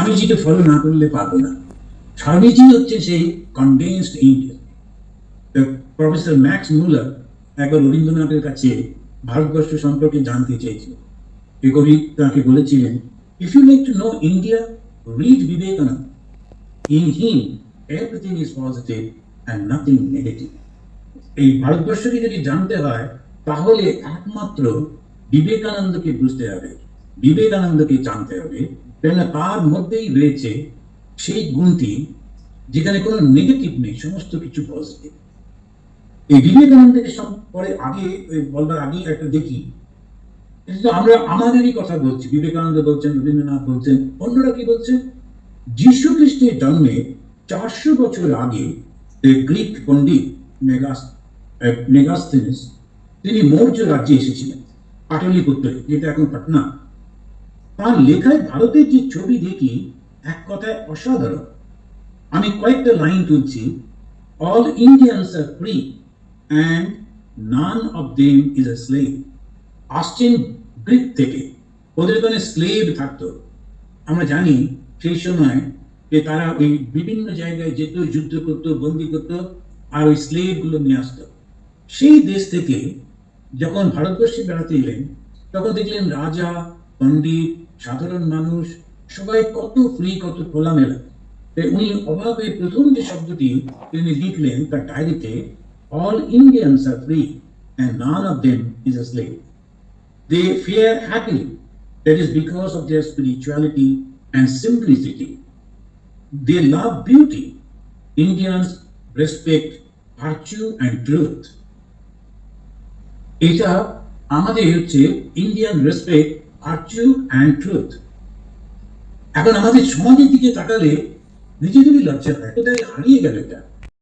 স্বামীজিকে follow না করলে পারবো না। স্বামীজি হচ্ছে সেই কনডেন্সড ইন্ডিয়া। প্রফেসর ম্যাক্স মুলার একবার রবীন্দ্রনাথের কাছে ভারতবর্ষ সম্পর্কে জানতে চেয়েছিল। এই কবি তাকে বলেছিলেন, if you like to know India, read Vivekananda. In him everything is positive and nothing negative. এই ভারতবর্ষকে যদি জানতে হয় তাহলে একমাত্র বিবেকানন্দকে বুঝতে হবে, বিবেকানন্দকে জানতে হবে, কেননা তার মধ্যেই রয়েছে সেই গুণটি যেখানে কোনো নেগেটিভ নেই, সমস্ত কিছু পজিটিভ। এই বিবেকানন্দের পরে আগে বলবার আগে একটা দেখি, কিন্তু আমরা আমাদেরই কথা বলছি, বিবেকানন্দ বলছেন, রবীন্দ্রনাথ বলছেন, অন্যরা কি বলছেন? যীশু খ্রিস্টের জন্মে 400 বছর আগে গ্রিক পণ্ডিত মেগাস্থেনিস তিনি মৌর্য রাজ্যে এসেছিলেন, পাটলিপুত্রে, যেটা এখন পাটনা। তার লেখায় ভারতের যে ছবি দেখি, এক কথায় অসাধারণ। আমি কয়েকটা লাইন তুলছি। All Indians are free and none of them is a slave. আসছেন গ্রিক থেকে, ওদের ওখানে স্লেভ থাকতো। আমরা জানি সেই সময় যে তারা ওই বিভিন্ন জায়গায় যেত, যুদ্ধ করতো, বন্দি করতো, আর ওই স্লেভ গুলো নিয়ে আসতো। সেই দেশ থেকে যখন ভারতবর্ষে বেড়াতে এলেন, তখন দেখলেন রাজা, পণ্ডিত, সাধারণ মানুষ সবাই কত ফ্রি, কত খোলামেলা। উনি অভাবে প্রথম যে শব্দটি তিনি লিখলেন তার ডায়েরিতে, all Indians are free and none of them is a slave. They fare happily, that is because of their spirituality and simplicity. They love beauty. Indians respect virtue and truth. এটা আমাদের হচ্ছে Indian respect, virtue and truth. এখন আমাদের সমাজের দিকে তাকালে নিজেদেরই লজ্জা হয়, কোথায় হারিয়ে গেল এটা।